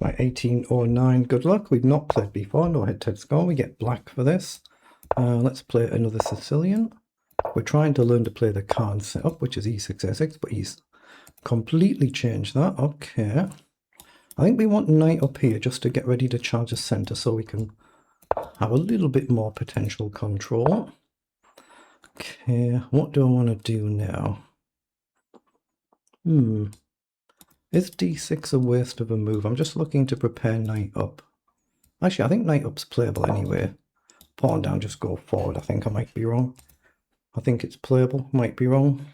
Right, 1809, good luck. We've not played before, no head-to-head score. We get black for this. Let's play another Sicilian. We're trying to learn to play the Khan setup, which is e6, a6, but he's completely changed that. Okay. I think we want knight up here just to get ready to charge the center so we can have a little bit more potential control. Okay, what do I want to do now? Is d6 a waste of a move? I'm just looking to prepare knight up. Actually, I think knight up's playable anyway. Pawn down, just go forward. I think I might be wrong. I think it's playable, might be wrong.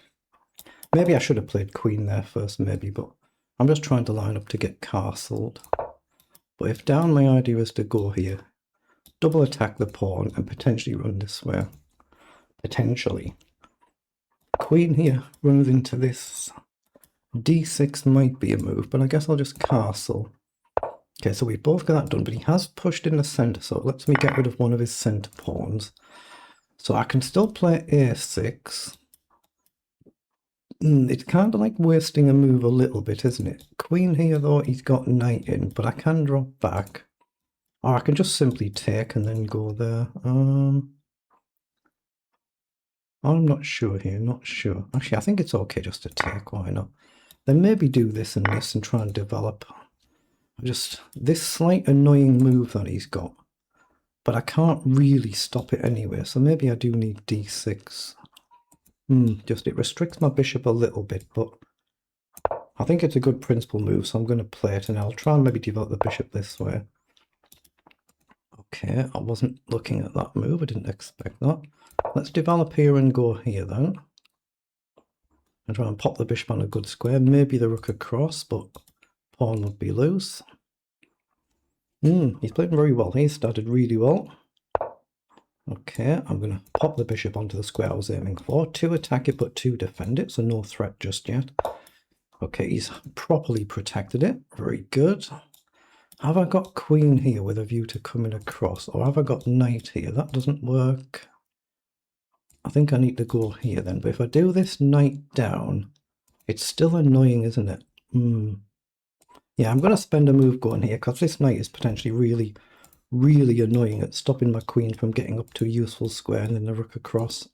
Maybe I should have played queen there first, maybe, but I'm just trying to line up to get castled. But if down, my idea is to go here, double attack the pawn and potentially run this way. Potentially. Queen here runs into this. d6 might be a move, but I guess I'll just castle. Okay, so we both got that done, but he has pushed in the center, so it lets me get rid of one of his center pawns. So I can still play a6. It's kind of like wasting a move a little bit, isn't it? Queen here, though, he's got knight in, but I can drop back. Or I can just simply take and then go there. I'm not sure here, not sure. Actually, I think it's okay just to take, why not? Then maybe do this and this and try and develop just this slight annoying move that he's got. But I can't really stop it anyway, so maybe I do need d6. Just it restricts my bishop a little bit, but I think it's a good principal move, so I'm going to play it, and I'll try and maybe develop the bishop this way. Okay, I wasn't looking at that move, I didn't expect that. Let's develop here and go here then. And try and pop the bishop on a good square, maybe the rook across, but pawn would be loose. He's playing very well, he started really well. Okay, I'm going to pop the bishop onto the square I was aiming for. 2 attack it, but 2 defend it, so no threat just yet. Okay, he's properly protected it. Very good. Have I got queen here with a view to coming across? Or have I got knight here? That doesn't work. I think I need to go here then. But if I do this knight down, it's still annoying, isn't it? Yeah, I'm going to spend a move going here, because this knight is potentially really annoying at stopping my queen from getting up to a useful square and then the rook across.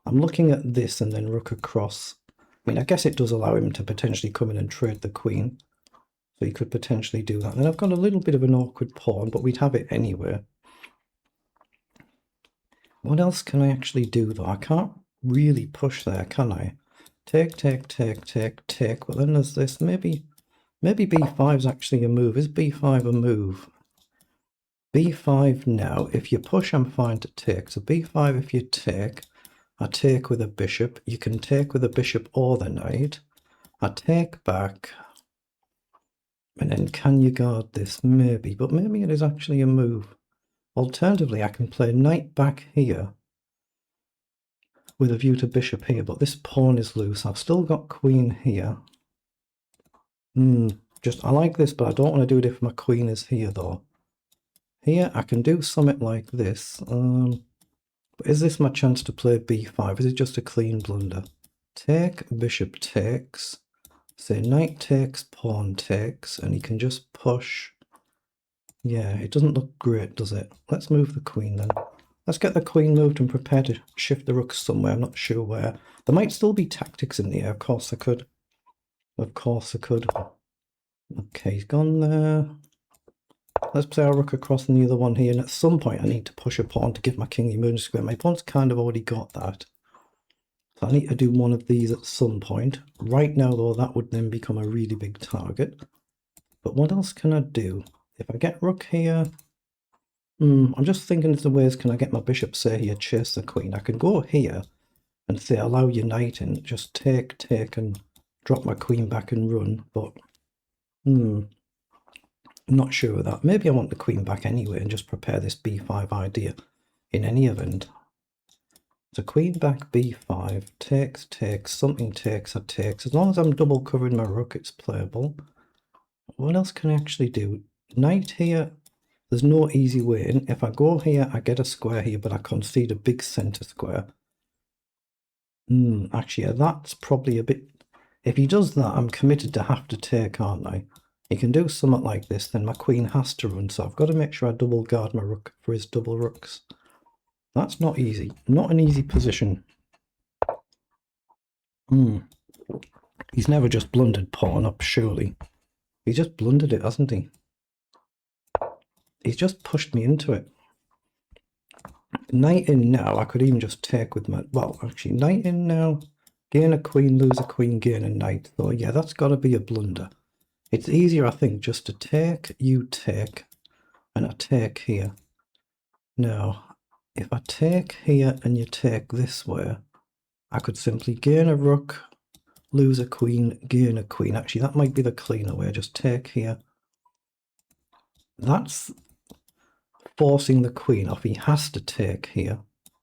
I'm looking at this and then rook across. I mean, I guess it does allow him to potentially come in and trade the queen. So he could potentially do that. And then I've got a little bit of an awkward pawn, but we'd have it anyway. What else can I actually do though? I can't really push there, can I? Take, take, take, take, take. But then there's this. Maybe b5 is actually a move. Is b5 a move? b5 now. If you push, I'm fine to take. So b5 if you take. I take with a bishop. You can take with a bishop or the knight. I take back. And then can you guard this? Maybe. But maybe it is actually a move. Alternatively, I can play knight back here with a view to bishop here, but this pawn is loose. I've still got queen here. I like this, but I don't want to do it if my queen is here, though. Here, I can do something like this. But is this my chance to play b5? Is it just a clean blunder? Take, bishop takes. Say knight takes, pawn takes, and he can just push. Yeah, it doesn't look great, does it? Let's move the queen then. Let's get the queen moved and prepare to shift the rook somewhere. I'm not sure where. There might still be tactics in the air. Of course I could. Of course I could. Okay, he's gone there. Let's play our rook across and the other one here. And at some point I need to push a pawn to give my king the emergency square. My pawn's kind of already got that. So I need to do one of these at some point. Right now, though, that would then become a really big target. But what else can I do? If I get rook here... I'm just thinking of the ways can I get my bishop, say here, chase the queen. I can go here and say allow your knight in, just take, and drop my queen back and run. But, I'm not sure of that. Maybe I want the queen back anyway and just prepare this b5 idea in any event. So queen back b5, takes, something takes, I takes. As long as I'm double covering my rook, it's playable. What else can I actually do? Knight here, there's no easy way in. If I go here, I get a square here, but I concede a big center square. Actually, that's probably a bit... If he does that, I'm committed to have to take, aren't I? he can do something like this, then my queen has to run. So I've got to make sure I double guard my rook for his double rooks. That's not easy. Not an easy position. He's never just blundered pawn up, surely. He just blundered it, hasn't he? He's just pushed me into it. Knight in now, I could even just take with my... Well, actually, knight in now. Gain a queen, lose a queen, gain a knight. So yeah, that's got to be a blunder. It's easier, I think, just to take, you take, and I take here. Now, if I take here and you take this way, I could simply gain a rook, lose a queen, gain a queen. Actually, that might be the cleaner way. Just take here. That's forcing the queen off. He has to take here.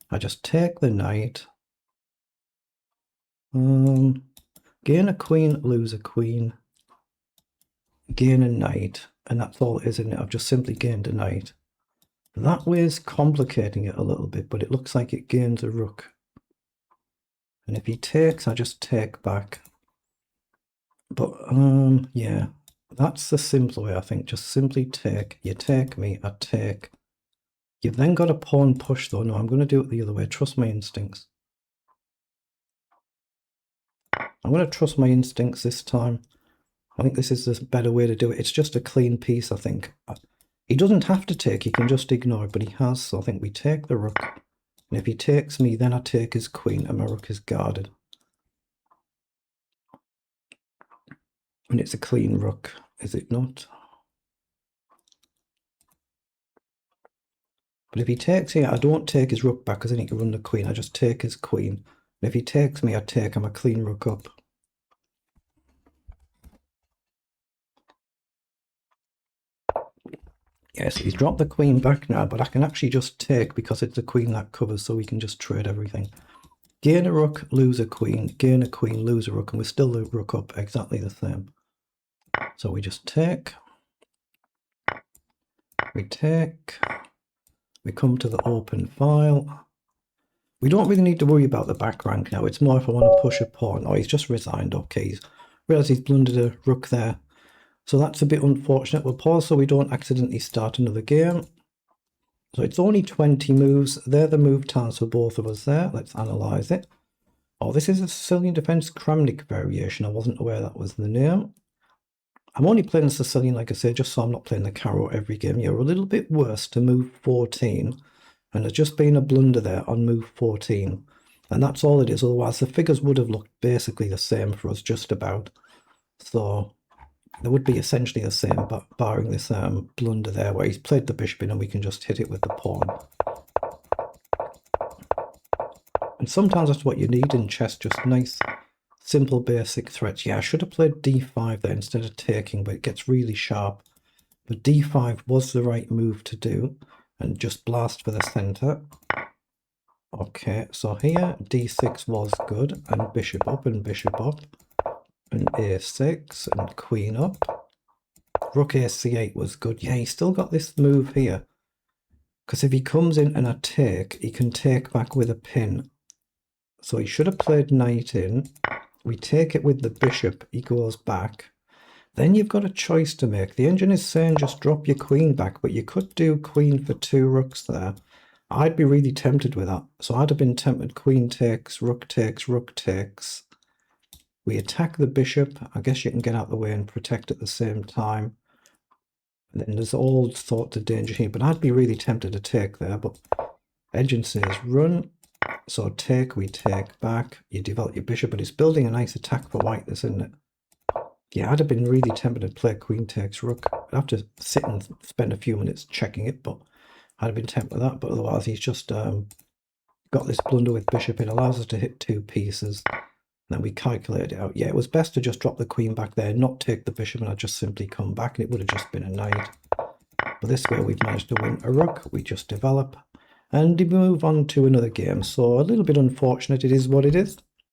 I just take the knight. Gain a queen, lose a queen, gain a knight, and that's all it is, isn't it? I've just simply gained a knight. That way is complicating it a little bit, but it looks like it gains a rook. And if he takes, I just take back. But yeah, that's the simpler way, I think. Just simply take. You take me, I take. You've then got a pawn push though. No, I'm going to do it the other way. Trust my instincts. I'm going to trust my instincts this time. I think this is the better way to do it. It's just a clean piece, I think. He doesn't have to take, he can just ignore it, but he has. So I think we take the rook. And if he takes me, then I take his queen and my rook is guarded. And it's a clean rook, is it not? But if he takes here, I don't take his rook back because then he can run the queen. I just take his queen. And if he takes me, I take him a clean rook up. Yes, he's dropped the queen back now, but I can actually just take because it's the queen that covers, so we can just trade everything. Gain a rook, lose a queen, gain a queen, lose a rook, and we're still the rook up exactly the same. So we just take, we take, we come to the open file. We don't really need to worry about the back rank now. It's more if I want to push a pawn. Oh, he's just resigned. Okay, he's realised he's blundered a rook there. So that's a bit unfortunate. We'll pause so we don't accidentally start another game. So it's only 20 moves. They're the move times for both of us there. Let's analyse it. Oh, this is a Sicilian Defence Kramnik variation. I wasn't aware that was the name. I'm only playing Sicilian, like I say, just so I'm not playing the Caro every game. You're a little bit worse to move 14. And there's just been a blunder there on move 14. And that's all it is. Otherwise, the figures would have looked basically the same for us, just about. So they would be essentially the same, but barring this blunder there where he's played the bishop in and we can just hit it with the pawn. And sometimes that's what you need in chess, just nice, simple, basic threats. Yeah, I should have played d5 there instead of taking, but it gets really sharp. But d5 was the right move to do, and just blast for the center. Okay, so here d6 was good, and bishop up, and a6, and queen up. Rook a c8 was good. Yeah, he's still got this move here. Because if he comes in and I take, he can take back with a pin. So he should have played knight in. We take it with the bishop, he goes back. Then you've got a choice to make. The engine is saying just drop your queen back, but you could do queen for 2 rooks there. I'd be really tempted with that. So I'd have been tempted queen takes, rook takes, rook takes. We attack the bishop. I guess you can get out of the way and protect at the same time. And then there's all sorts of danger here, but I'd be really tempted to take there. But engine says run. So take, we take back. You develop your bishop, but it's building a nice attack for white, this, isn't it? Yeah, I'd have been really tempted to play queen takes rook. I'd have to sit and spend a few minutes checking it, but I'd have been tempted with that. But otherwise, he's just got this blunder with bishop. It allows us to hit 2 pieces. Then we calculate it out. Yeah, it was best to just drop the queen back there, not take the bishop, and I'd just simply come back, and it would have just been a knight. But this way, we've managed to win a rook. We just develop, and we move on to another game. So a little bit unfortunate. It is what it is.